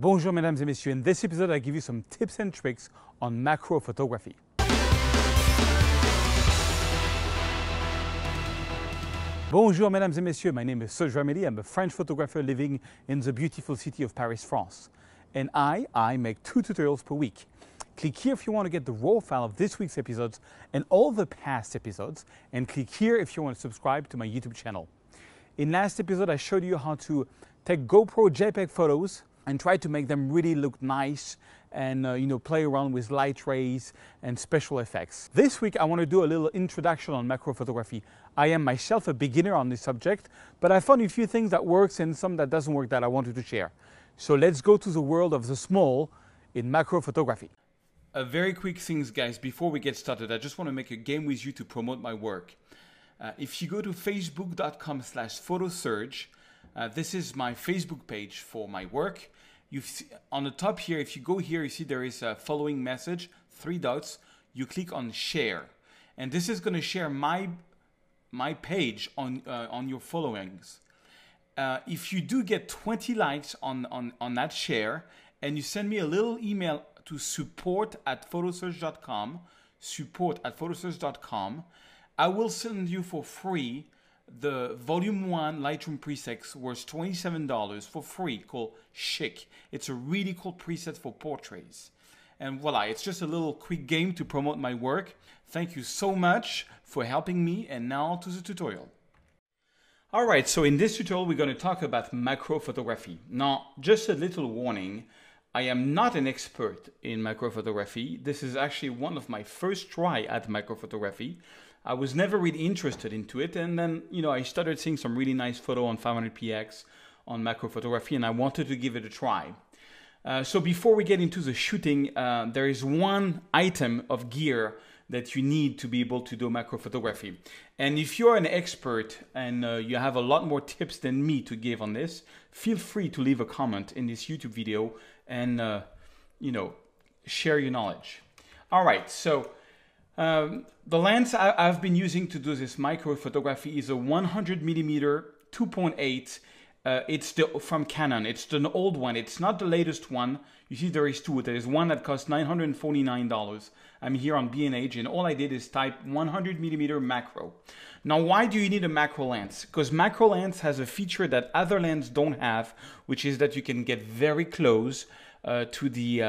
Bonjour mesdames et messieurs, in this episode I give you some tips and tricks on macro photography. Bonjour mesdames et messieurs, my name is Serge Ramilly. I'm a French photographer living in the beautiful city of Paris, France. And I make 2 tutorials per week. Click here if you want to get the raw file of this week's episodes and all the past episodes, and click here if you want to subscribe to my YouTube channel. In last episode I showed you how to take GoPro JPEG photos and try to make them really look nice and play around with light rays and special effects. This week I want to do a little introduction on macro photography. I am myself a beginner on this subject, but I found a few things that works and some that doesn't work that I wanted to share. So let's go to the world of the small in macro photography. Very quick things, guys, before we get started. I just want to make a game with you to promote my work. If you go to facebook.com/photosurge, this is my Facebook page for my work. On the top here, if you go here, you see there is a following message, 3 dots. You click on share. And this is going to share my page on your followings. If you do get 20 likes on that share, and you send me a little email to support@photosurge.com, I will send you for free the Volume 1 Lightroom presets worth $27 for free, called Chic. It's a really cool preset for portraits. And voila, it's just a little quick game to promote my work. Thank you so much for helping me, and now to the tutorial. Alright, so in this tutorial we're going to talk about macro photography. Now, just a little warning, I am not an expert in macro photography. This is actually one of my first try at macro photography. I was never really interested into it, and then I started seeing some really nice photo on 500px on macro photography, and I wanted to give it a try. So before we get into the shooting, there is one item of gear that you need to be able to do macro photography. And if you're an expert and you have a lot more tips than me to give on this, feel free to leave a comment in this YouTube video and share your knowledge. All right, so the lens I've been using to do this micro photography is a 100mm 2.8. It's from Canon. It's the old one. It's not the latest one. You see there is 2. There is one that costs $949. I'm here on B&H, and all I did is type 100mm macro. Now, why do you need a macro lens? Because macro lens has a feature that other lenses don't have, which is that you can get very close to the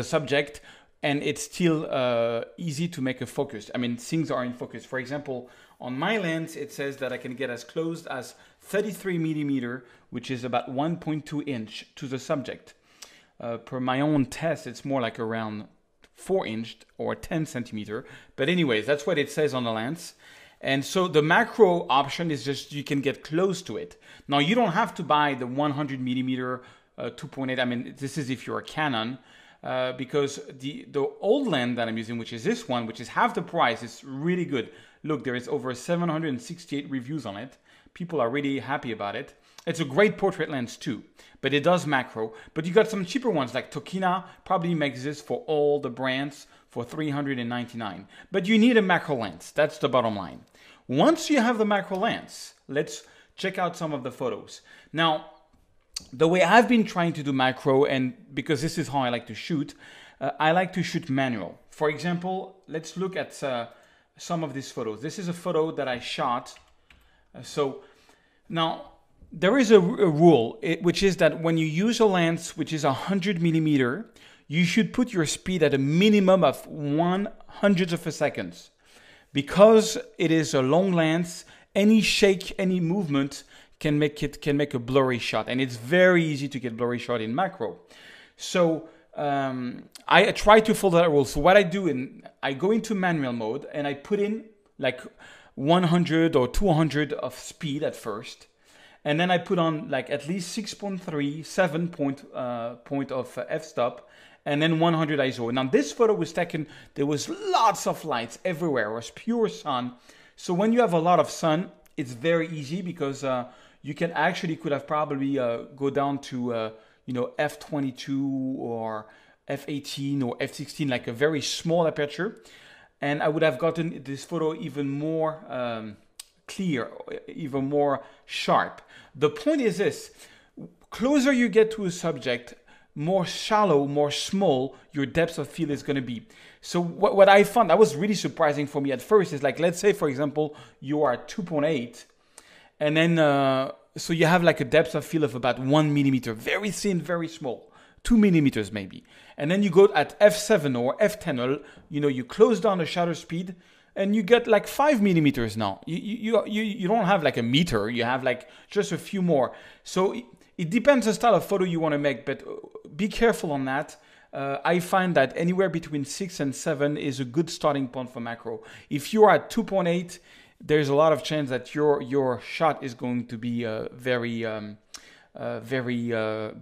subject, and it's still easy to make a focus. I mean, things are in focus. For example, on my lens, it says that I can get as close as 33mm, which is about 1.2 inch to the subject. Per my own test, it's more like around 4 inch or 10 centimeter. But anyways, that's what it says on the lens. And so the macro option is just you can get close to it. Now, you don't have to buy the 100mm 2.8. I mean, this is if you're a Canon. Because the old lens that I'm using, which is this one, which is half the price, is really good. Look, there is over 768 reviews on it. People are really happy about it. It's a great portrait lens too, but it does macro. But you got some cheaper ones like Tokina probably makes this for all the brands for $399. But you need a macro lens. That's the bottom line. Once you have the macro lens, let's check out some of the photos. Now, the way I've been trying to do macro, and because this is how I like to shoot, I like to shoot manual. For example, let's look at some of these photos. This is a photo that I shot. So now there is a rule, which is that when you use a lens which is 100mm, you should put your speed at a minimum of 1/100th of a second. Because it is a long lens, any shake, any movement can make a blurry shot, and it's very easy to get blurry shot in macro. So I try to follow that rule. So what I do, I go into manual mode and I put in like 100 or 200 of speed at first, and then I put on like at least 6.3, 7 point of f-stop, and then 100 ISO. Now this photo was taken, there was lots of lights everywhere. It was pure sun. So when you have a lot of sun, it's very easy because you could have probably go down to f22 or f18 or f16, like a very small aperture, and I would have gotten this photo even more clear, even more sharp. The point is this: closer you get to a subject, more shallow, more small your depth of field is going to be. So what I found that was really surprising for me at first is like, let's say for example you are at 2.8, and then so you have like a depth of field of about 1 millimeter, very thin, very small, 2 millimeters maybe, and then you go at f7 or f10, or you close down the shutter speed, and you get like 5 millimeters now. You don't have like a meter, you have like just a few more. So it depends the style of photo you want to make, but be careful on that. I find that anywhere between 6 and 7 is a good starting point for macro. If you are at 2.8, there's a lot of chance that your shot is going to be very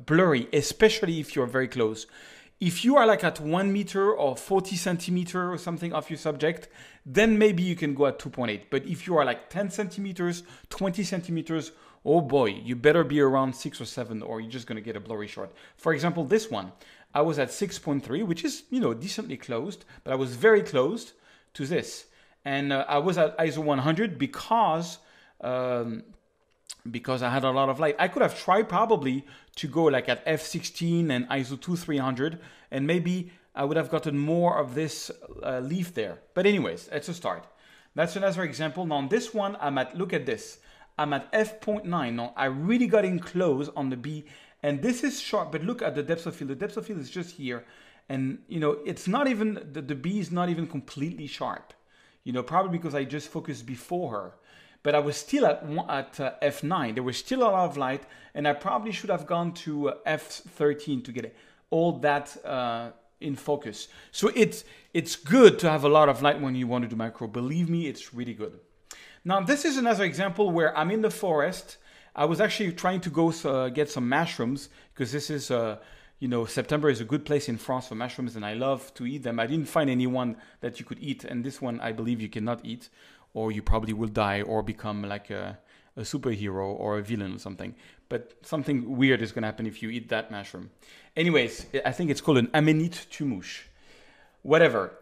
blurry, especially if you're very close. If you are like at 1 meter or 40 centimeter or something of your subject, then maybe you can go at 2.8. But if you are like 10 centimeters, 20 centimeters, oh boy, you better be around 6 or 7 or you're just going to get a blurry shot. For example, this one, I was at 6.3, which is, decently closed, but I was very close to this. And I was at ISO 100 because I had a lot of light. I could have tried probably to go like at f16 and ISO 2300, and maybe I would have gotten more of this leaf there. But anyways, it's a start. That's another example. Now on this one, look at this. I'm at f.9. Now I really got in close on the B, and this is sharp, but look at the depth of field. The depth of field is just here. And it's not even, the B is not even completely sharp. Probably because I just focused before her. But I was still at f9. There was still a lot of light, and I probably should have gone to f13 to get all that in focus. So it's good to have a lot of light when you want to do macro. Believe me, it's really good. Now, this is another example where I'm in the forest. I was actually trying to go get some mushrooms, because this is, September is a good place in France for mushrooms, and I love to eat them. I didn't find anyone that you could eat, and this one I believe you cannot eat, or you probably will die or become like a superhero or a villain or something. But something weird is going to happen if you eat that mushroom. Anyways, I think it's called an aménite tumouche. Whatever.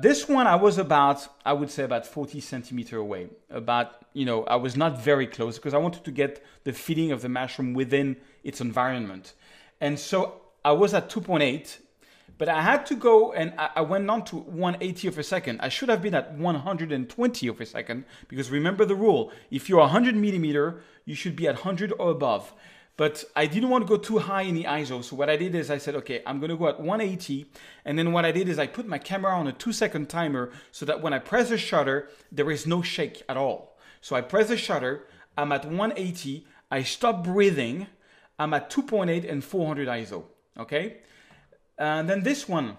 This one I was I would say about 40 centimeters away. I was not very close because I wanted to get the feeling of the mushroom within its environment. And so I was at 2.8, but I had to go, and I went on to 180 of a second. I should have been at 120 of a second, because remember the rule. If you're 100 millimeter, you should be at 100 or above. But I didn't want to go too high in the ISO. So what I did is I said, okay, I'm going to go at 180. And then what I did is I put my camera on a 2-second timer so that when I press the shutter, there is no shake at all. So I press the shutter, I'm at 180, I stop breathing, I'm at 2.8 and 400 ISO, okay? And then this one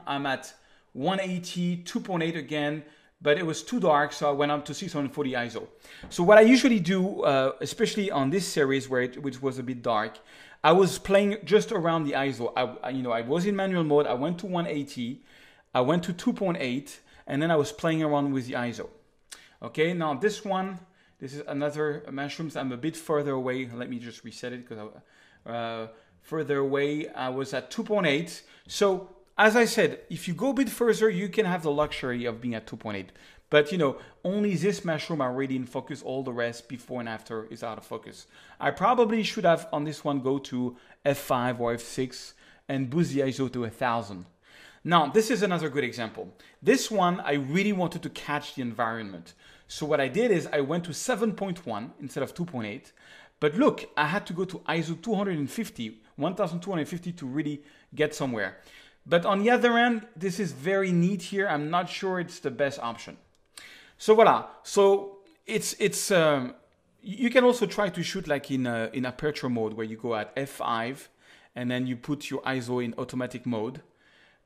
I'm at 180, 2.8 again, but it was too dark, so I went up to 640 ISO. So what I usually do, especially on this series which was a bit dark, I was playing just around the ISO. I was in manual mode, I went to 180, I went to 2.8, and then I was playing around with the ISO. Okay, now this is another mushrooms. I'm a bit further away. Let me just reset it because further away, I was at 2.8. So as I said, if you go a bit further, you can have the luxury of being at 2.8. But only this mushroom are really in focus. All the rest before and after is out of focus. I probably should have on this one go to f5 or f6 and boost the ISO to 1000. Now, this is another good example. This one, I really wanted to catch the environment. So what I did is I went to 7.1 instead of 2.8. But look, I had to go to ISO 250, 1250 to really get somewhere. But on the other end, this is very neat here. I'm not sure it's the best option. So voila. So you can also try to shoot like in aperture mode where you go at f5 and then you put your ISO in automatic mode.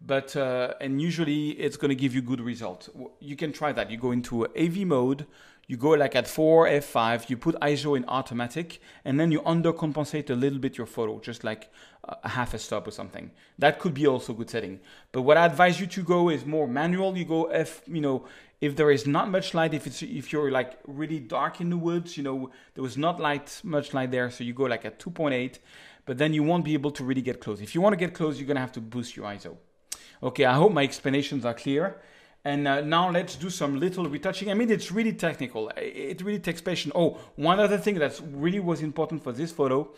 But and usually it's going to give you good results. You can try that. You go into AV mode, you go like at 4, f5, you put ISO in automatic, and then you undercompensate a little bit your photo, just like a half a stop or something. That could be also a good setting. But what I advise you to go is more manual. You go if there is not much light, if you're like really dark in the woods, there was not much light there, so you go like at 2.8, but then you won't be able to really get close. If you want to get close, you're going to have to boost your ISO. Okay, I hope my explanations are clear. And now let's do some little retouching. I mean, it's really technical. It really takes patience. Oh, one other thing that really was important for this photo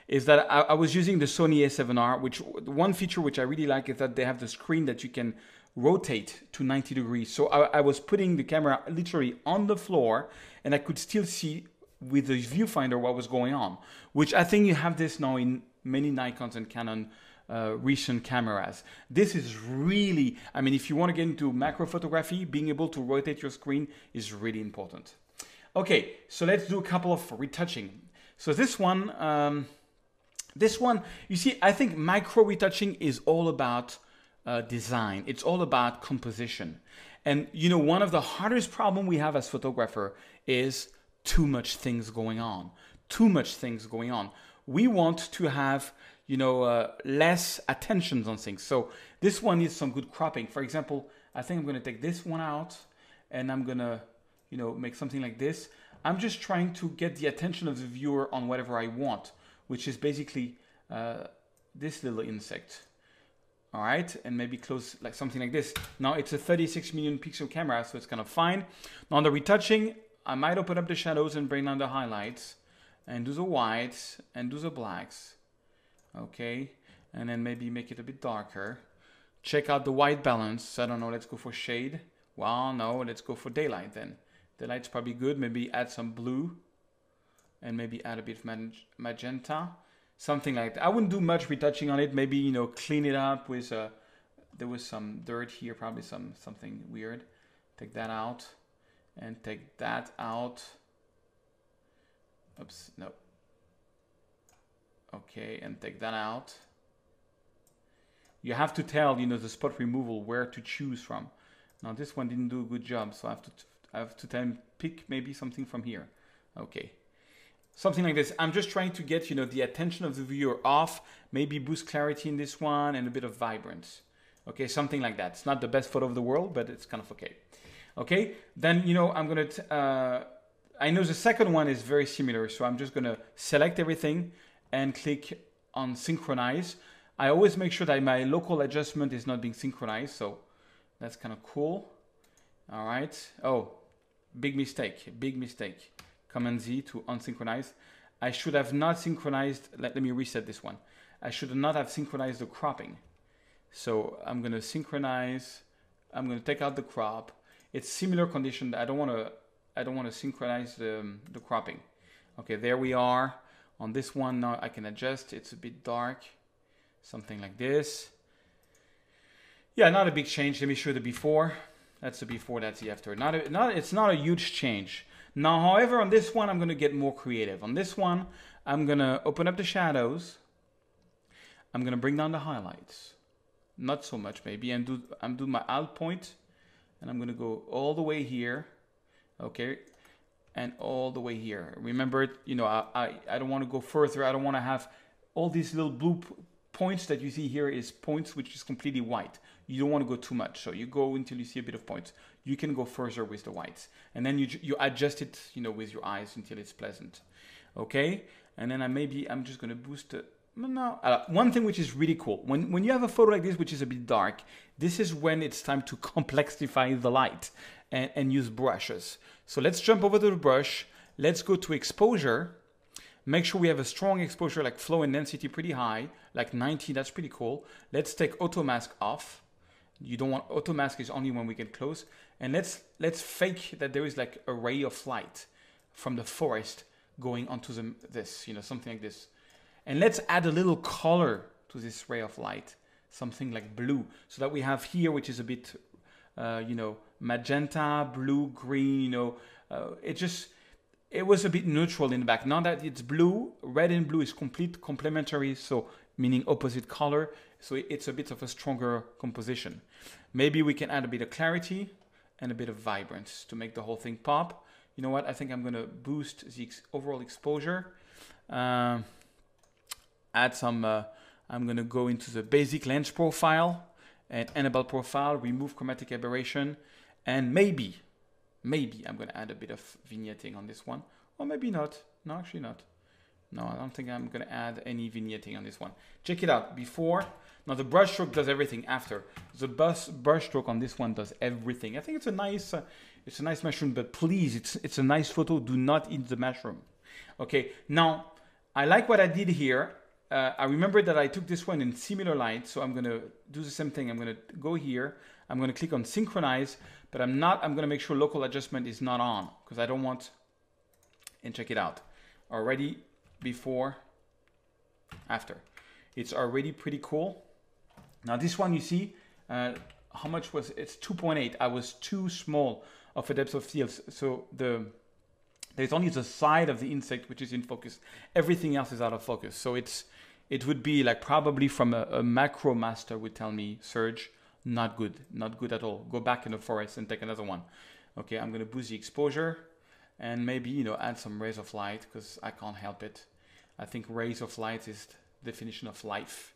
is that I was using the Sony A7R, which one feature which I really like is that they have the screen that you can rotate to 90 degrees. So I was putting the camera literally on the floor and I could still see with the viewfinder what was going on, which I think you have this now in many Nikons and Canon recent cameras. This is really, I mean, if you want to get into macro photography, being able to rotate your screen is really important. Okay, so let's do a couple of retouching. So this one, you see, I think micro retouching is all about design. It's all about composition. And you know, one of the hardest problem we have as photographer is too much things going on. Too much things going on. We want to have, you know, less attention on things. So this one needs some good cropping. For example, I think I'm going to take this one out and I'm going to, you know, make something like this. I'm just trying to get the attention of the viewer on whatever I want, which is basically this little insect. All right, and maybe close like something like this. Now it's a 36 million pixel camera, so it's kind of fine. Now on the retouching, I might open up the shadows and bring down the highlights and do the whites and do the blacks. Okay, and then maybe make it a bit darker. Check out the white balance. I don't know, let's go for shade. Well, no, let's go for daylight then. Daylight's probably good. Maybe add some blue and maybe add a bit of magenta. Something like that. I wouldn't do much retouching on it. Maybe, you know, clean it up with, there was some dirt here, probably something weird. Take that out and take that out. Oops, no. Okay, and take that out. You have to tell, you know, the spot removal where to choose from. Now this one didn't do a good job, so I have to tell him pick maybe something from here. Okay. Something like this. I'm just trying to get, you know, the attention of the viewer off, maybe boost clarity in this one and a bit of vibrance. Okay, something like that. It's not the best photo of the world, but it's kind of okay. Okay, then, you know, I'm going to, I know the second one is very similar, so I'm just going to select everything and click on synchronize. I always make sure that my local adjustment is not being synchronized, so that's kind of cool. All right. Oh, big mistake, big mistake. Command Z to unsynchronize. I should have not synchronized. Let me reset this one. I should not have synchronized the cropping. So I'm going to synchronize. I'm going to take out the crop. It's similar condition. I don't want to synchronize the cropping. Okay, there we are. On this one now I can adjust. It's a bit dark. Something like this. Yeah, not a big change. Let me show the before. That's the before, that's the after. It's not a huge change. Now, however, on this one, I'm going to get more creative. On this one, I'm going to open up the shadows. I'm going to bring down the highlights. Not so much, maybe. I'm doing my alt point. And I'm going to go all the way here. Okay. And all the way here. Remember, you know, I don't want to go further. I don't want to have all these little blue points that you see here is points which is completely white. You don't want to go too much. So you go until you see a bit of points. You can go further with the whites. And then you adjust it, you know, with your eyes until it's pleasant. Okay? And then I'm just going to boost it. One thing which is really cool. When you have a photo like this, which is a bit dark, this is when it's time to complexify the light and use brushes. So let's jump over to the brush. Let's go to exposure. Make sure we have a strong exposure, like flow and density pretty high, like 90, that's pretty cool. Let's take auto mask off. You don't want auto mask, is only when we get close. And let's fake that there is like a ray of light from the forest going onto this, you know, something like this. And let's add a little color to this ray of light, something like blue, so that we have here, which is a bit, you know, magenta, blue, green, you know, it was a bit neutral in the back. Now that it's blue, red and blue is complementary, so meaning opposite color. So it's a bit of a stronger composition. Maybe we can add a bit of clarity and a bit of vibrance to make the whole thing pop. You know what? I think I'm going to boost the overall exposure. Add some, I'm going to go into the basic lens profile and enable profile, remove chromatic aberration, and maybe I'm going to add a bit of vignetting on this one, or maybe not. No, actually not. No, I don't think I'm going to add any vignetting on this one. Check it out. Before, now the brush stroke does everything after. The brush stroke on this one does everything. I think it's a nice mushroom, but please, it's a nice photo. Do not eat the mushroom. Okay, now I like what I did here. I remember that I took this one in similar light, so I'm going to do the same thing. I'm going to go here. I'm going to click on synchronize, but I'm going to make sure local adjustment is not on because I don't want, and check it out. Already before, after. It's already pretty cool. Now this one, you see, how much was, it's 2.8. I was too small of a depth of field. So there's only the side of the insect which is in focus. Everything else is out of focus. So it would be like probably from a macro master would tell me, Serge, not good at all. Go back in the forest and take another one. Okay, I'm gonna boost the exposure and maybe, you know, add some rays of light because I can't help it. I think rays of light is the definition of life,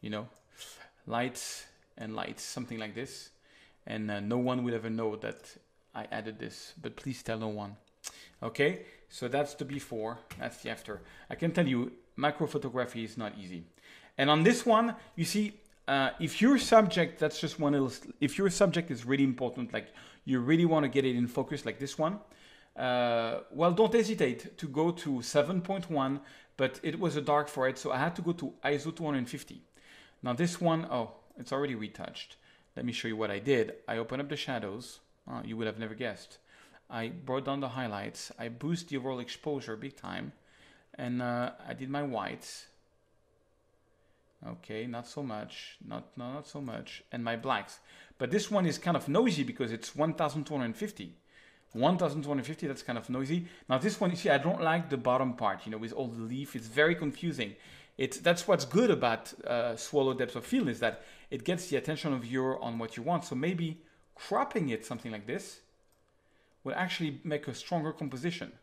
you know, lights and lights, something like this. And no one will ever know that I added this, but please tell no one. Okay, so that's the before, that's the after. I can tell you, macro photography is not easy. And on this one, you see, if your subject, that's just one little, if your subject is really important, like you really want to get it in focus like this one, well, don't hesitate to go to 7.1, but it was a dark for it, so I had to go to ISO 250. Now this one, oh, it's already retouched. Let me show you what I did. I opened up the shadows. You would have never guessed. I brought down the highlights. I boosted the overall exposure big time. And I did my whites. Okay, not so much. Not so much. And my blacks. But this one is kind of noisy because it's 1250. 1250, that's kind of noisy. Now this one, you see, I don't like the bottom part, you know, with all the leaf. It's very confusing. That's what's good about swallow depth of field is that it gets the attention of viewer on what you want. So maybe cropping it, something like this, will actually make a stronger composition,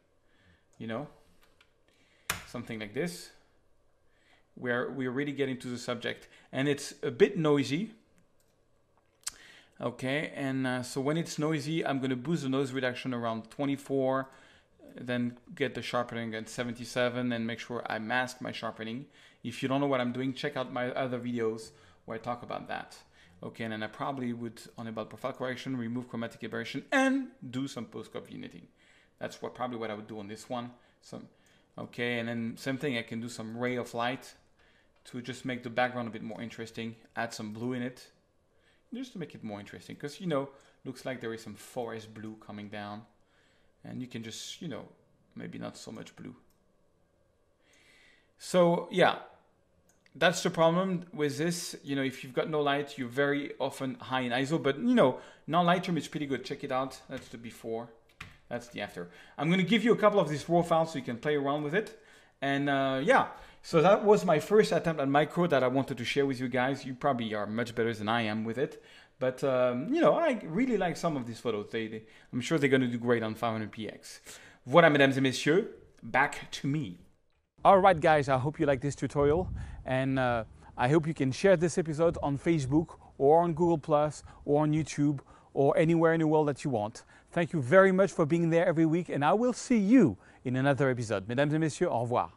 you know, something like this, where we're really getting to the subject. And it's a bit noisy. Okay, and so when it's noisy, I'm going to boost the noise reduction around 24, then get the sharpening at 77 and make sure I mask my sharpening. If you don't know what I'm doing, check out my other videos where I talk about that. Okay, and then I probably would, on about profile correction, remove chromatic aberration and do some post-crop vignetting. That's probably what I would do on this one. Okay, and then same thing, I can do some ray of light to just make the background a bit more interesting, add some blue in it, just to make it more interesting, because, you know, looks like there is some forest blue coming down, and you can just, you know, maybe not so much blue. So, yeah, that's the problem with this. You know, if you've got no light, you're very often high in ISO, but, you know, now Lightroom is pretty good. Check it out. That's the before. That's the after. I'm going to give you a couple of these raw files so you can play around with it. And, yeah. So that was my first attempt at micro that I wanted to share with you guys. You probably are much better than I am with it. But, you know, I really like some of these photos. I'm sure they're going to do great on 500px. Voilà, mesdames et messieurs, back to me. All right, guys, I hope you like this tutorial. And I hope you can share this episode on Facebook or on Google+, or on YouTube, or anywhere in the world that you want. Thank you very much for being there every week. And I will see you in another episode. Mesdames et messieurs, au revoir.